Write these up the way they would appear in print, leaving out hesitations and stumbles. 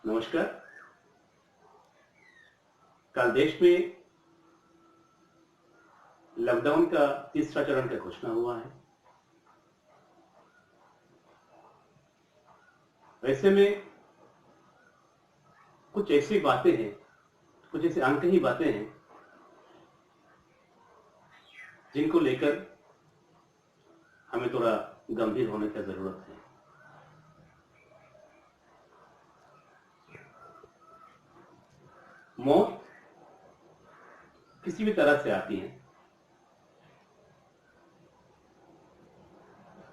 नमस्कार। कल देश में लॉकडाउन का तीसरा चरण का घोषणा हुआ है। वैसे में कुछ ऐसी बातें हैं, कुछ ऐसे अंक ही बातें हैं जिनको लेकर हमें थोड़ा गंभीर होने की जरूरत है। मौत किसी भी तरह से आती है।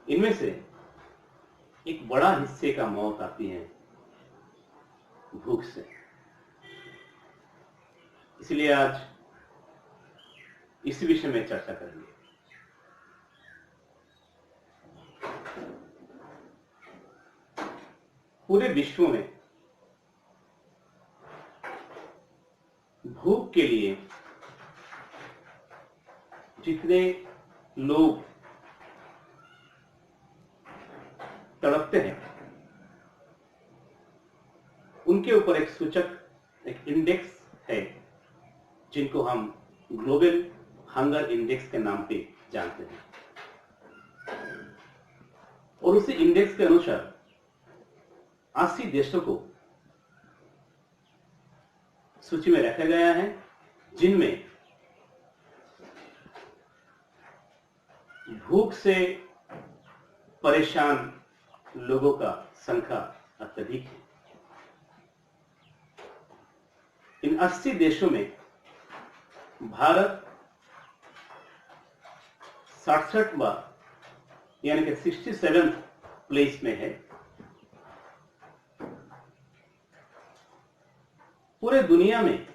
इनमें से एक बड़ा हिस्से का मौत आती है भूख से। इसलिए आज इस विषय में चर्चा करेंगे। पूरे विश्व में भूख के लिए जितने लोग तड़पते हैं, उनके ऊपर एक सूचक, एक इंडेक्स है जिनको हम ग्लोबल हंगर इंडेक्स के नाम पे जानते हैं। और उसी इंडेक्स के अनुसार 80 देशों को सूची में रखा गया है, जिनमें भूख से परेशान लोगों का संख्या अत्यधिक है। इन 80 देशों में भारत 67वां यानी कि 67th प्लेस में है। पूरे दुनिया में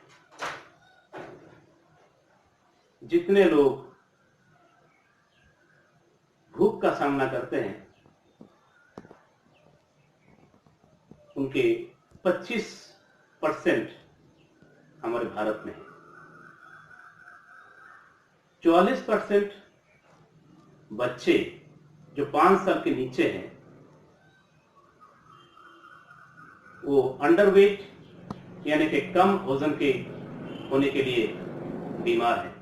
जितने लोग भूख का सामना करते हैं, उनके 25% हमारे भारत में है। 44% बच्चे जो 5 साल के नीचे हैं, वो अंडरवेट यानी कि कम वजन के होने के लिए बीमार है।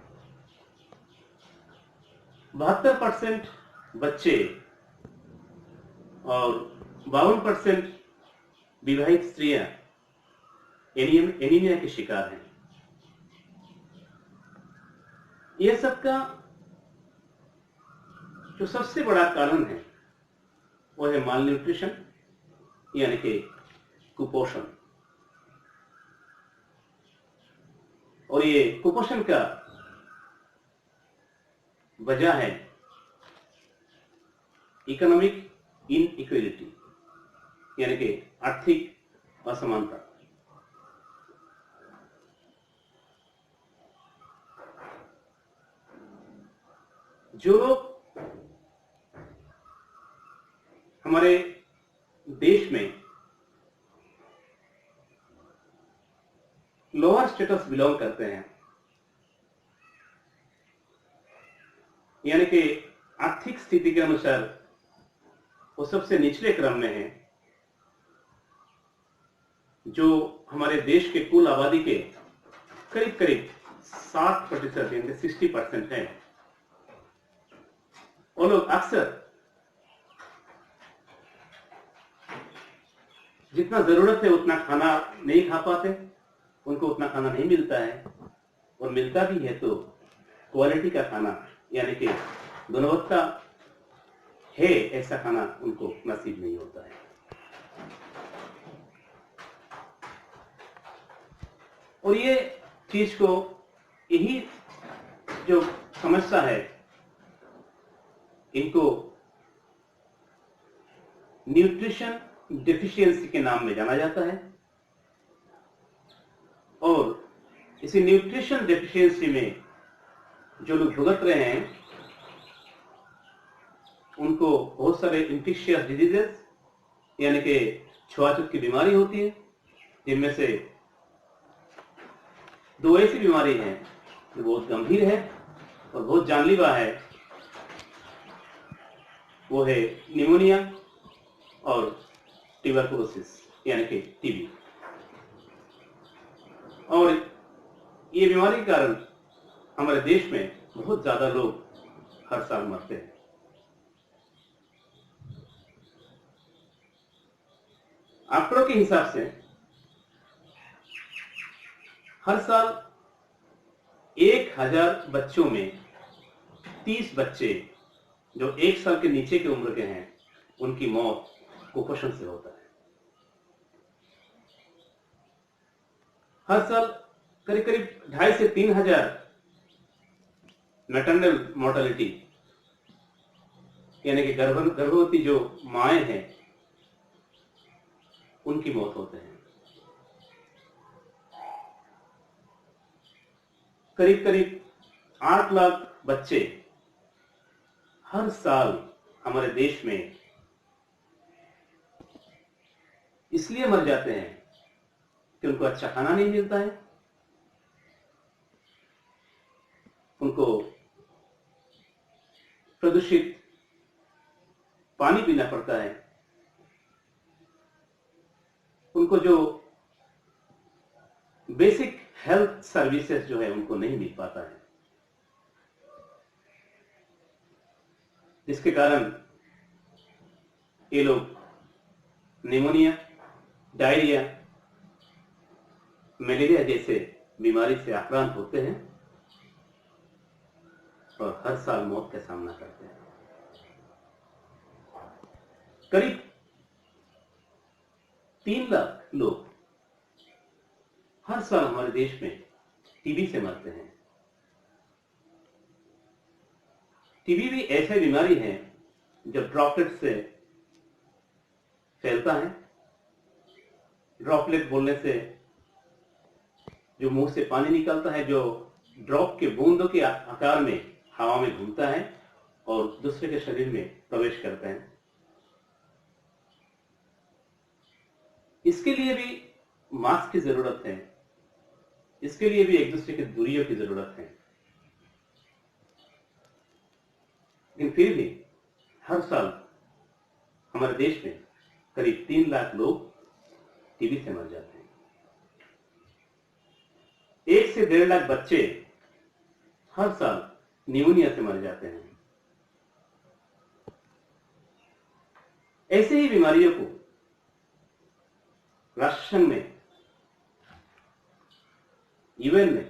72% बच्चे और 52% विवाहित स्त्रियां एनीमिया के शिकार हैं। यह सब का जो सबसे बड़ा कारण है वो है माल न्यूट्रिशन यानी कि कुपोषण। और ये कुपोषण का वजह है इकोनॉमिक इनइक्वालिटी यानी कि आर्थिक असमानता। जो लोग हमारे देश में लोअर स्टेटस बिलोंग करते हैं, यानी कि आर्थिक स्थिति के अनुसार वो सबसे निचले क्रम में है, जो हमारे देश के कुल आबादी के करीब करीब 60% यानी 60% है। वो लोग अक्सर जितना जरूरत है उतना खाना नहीं खा पाते, उनको उतना खाना नहीं मिलता है, और मिलता भी है तो क्वालिटी का खाना यानी कि गुणवत्ता है ऐसा खाना उनको नसीब नहीं होता है। और ये चीज को, यही जो समस्या है, इनको न्यूट्रिशन डेफिशिएंसी के नाम में जाना जाता है। और इसी न्यूट्रिशन डेफिशिएंसी में जो लोग भुगत रहे हैं, उनको बहुत सारे इन्फेक्शियस डिजीजेस यानी कि छुआछूत की बीमारी होती है, जिनमें से 2 ऐसी बीमारी हैं जो बहुत गंभीर है और बहुत जानलेवा है। वो है निमोनिया और ट्यूबरकुलोसिस यानी कि टीबी। और ये बीमारी के कारण हमारे देश में बहुत ज्यादा लोग हर साल मरते हैं। आंकड़ों के हिसाब से हर साल 1000 बच्चों में 30 बच्चे जो 1 साल के नीचे की उम्र के हैं उनकी मौत कुपोषण से होता है। हर साल करीब करीब 2,500 से 3,000 मैटरनल मोर्टेलिटी यानी कि गर्भवती जो माएं हैं उनकी मौत होते हैं। करीब करीब 8 लाख बच्चे हर साल हमारे देश में इसलिए मर जाते हैं कि उनको अच्छा खाना नहीं मिलता है, उनको प्रदूषित पानी पीना पड़ता है, उनको जो बेसिक हेल्थ सर्विसेज जो है उनको नहीं मिल पाता है, जिसके कारण ये लोग निमोनिया, डायरिया, मलेरिया जैसे बीमारी से आक्रांत होते हैं और हर साल मौत का सामना करते हैं। करीब 3 लाख लोग हर साल हमारे देश में टीबी से मरते हैं। टीबी भी ऐसी बीमारी है जो ड्रॉपलेट से फैलता है। ड्रॉपलेट बोलने से जो मुंह से पानी निकलता है, जो ड्रॉप के बूंदों के आकार में हवा में घूमता है और दूसरे के शरीर में प्रवेश करता है। इसके लिए भी मास्क की जरूरत है, इसके लिए भी एक दूसरे की दूरियों की जरूरत है। लेकिन फिर भी हर साल हमारे देश में करीब 3 लाख लोग टीबी से मर जाते हैं। 1 से 1.5 लाख बच्चे हर साल निमोनिया से मर जाते हैं। ऐसे ही बीमारियों को राष्ट्रसंघ में, यूएन ने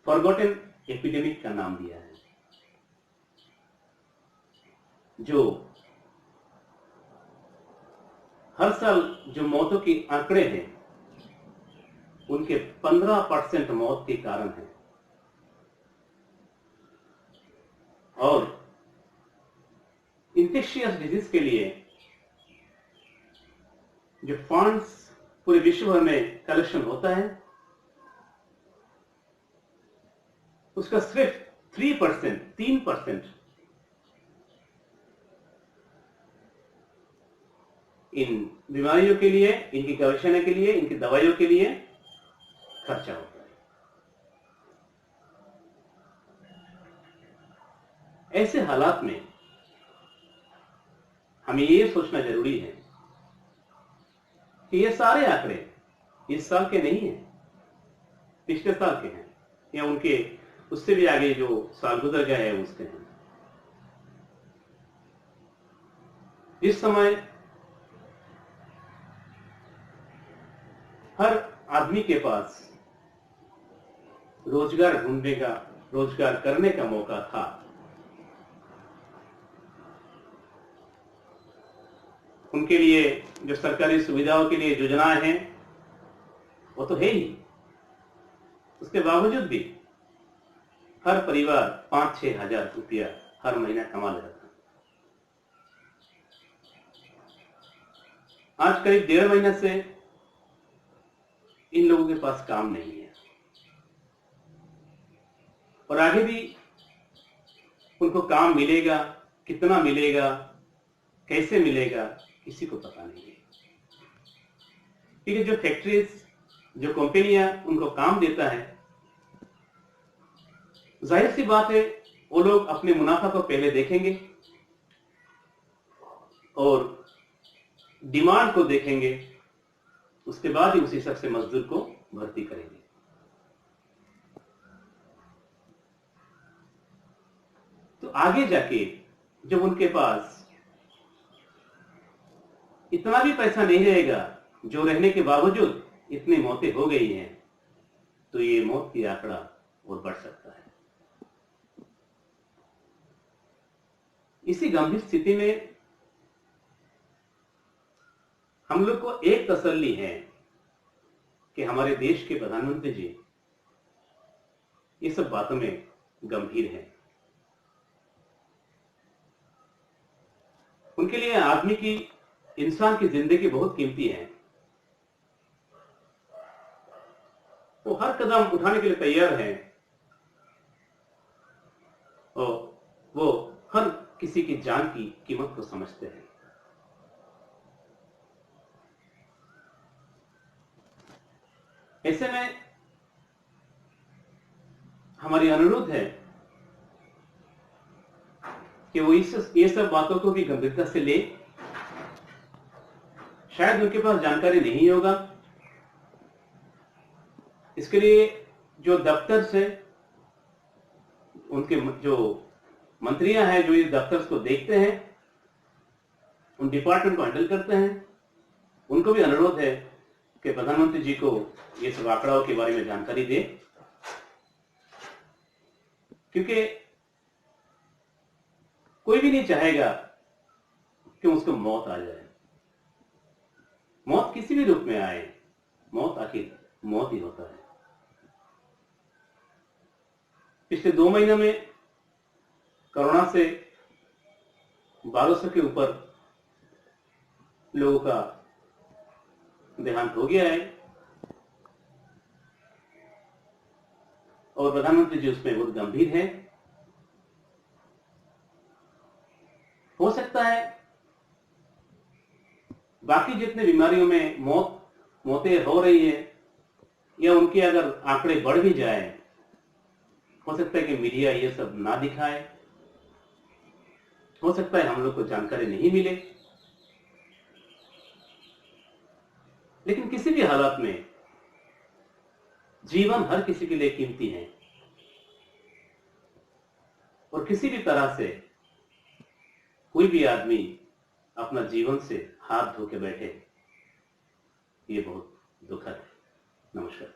फॉरगॉटन एपिडेमिक का नाम दिया है, जो हर साल जो मौतों की आंकड़े हैं उनके 15% मौत के कारण है। और इन्फेक्शियस डिजीज के लिए जो फंड्स पूरे विश्व भर में कलेक्शन होता है उसका सिर्फ 3% इन बीमारियों के लिए, इनकी गवेषणा के लिए, इनकी दवाइयों के लिए खर्चा होता है। ऐसे हालात में हमें ये सोचना जरूरी है कि ये सारे आंकड़े इस साल के नहीं हैं, पिछले साल के हैं या उनके उससे भी आगे जो साल गुजर गया है उसके हैं। इस समय हर आदमी के पास रोजगार ढूंढने का, रोजगार करने का मौका था। उनके लिए जो सरकारी सुविधाओं के लिए योजनाएं हैं वो तो है ही, उसके बावजूद भी हर परिवार 5-6 हजार रुपया हर महीना कमा लेता था। आज करीब 1.5 महीने से इन लोगों के पास काम नहीं है और आगे भी उनको काम मिलेगा, कितना मिलेगा, कैसे मिलेगा, किसी को पता नहीं है। क्योंकि जो फैक्ट्रीज, जो कंपनियां उनको काम देता है, जाहिर सी बात है वो लोग अपने मुनाफा को पहले देखेंगे और डिमांड को देखेंगे, उसके बाद ही उस हिसाब से मजदूर को भर्ती करेंगे। तो आगे जाके जब उनके पास इतना भी पैसा नहीं रहेगा, जो रहने के बावजूद इतनी मौतें हो गई हैं, तो ये मौत की आंकड़ा और बढ़ सकता है। इसी गंभीर स्थिति में हम लोग को एक तसल्ली है कि हमारे देश के प्रधानमंत्री जी ये सब बातों में गंभीर हैं। उनके लिए आदमी की, इंसान की जिंदगी बहुत कीमती है। वो हर कदम उठाने के लिए तैयार हैं और वो हर किसी की जान की कीमत को समझते हैं। ऐसे में हमारी अनुरोध है कि वो ये सब बातों को भी गंभीरता से ले। शायद उनके पास जानकारी नहीं होगा, इसके लिए जो दफ्तर से उनके जो मंत्रियां हैं, जो इस दफ्तर को देखते हैं, उन डिपार्टमेंट को हैंडल करते हैं, उनको भी अनुरोध है कि प्रधानमंत्री जी को ये सब आंकड़ों के बारे में जानकारी दे, क्योंकि कोई भी नहीं चाहेगा कि उसको मौत आ जाए। मौत किसी भी रूप में आए, मौत आखिर मौत ही होता है। पिछले 2 महीनों में कोरोना से 1200 के ऊपर लोगों का देहांत हो गया है और प्रधानमंत्री जी उसमें बहुत गंभीर हैं। हो सकता है बाकी जितने बीमारियों में मौतें हो रही है या उनके अगर आंकड़े बढ़ भी जाए, हो सकता है कि मीडिया ये सब ना दिखाए, हो सकता है हम लोग को जानकारी नहीं मिले, लेकिन किसी भी हालत में जीवन हर किसी के लिए कीमती है और किसी भी तरह से कोई भी आदमी अपना जीवन से हाथ धो के बैठे, ये बहुत दुखद है। नमस्कार।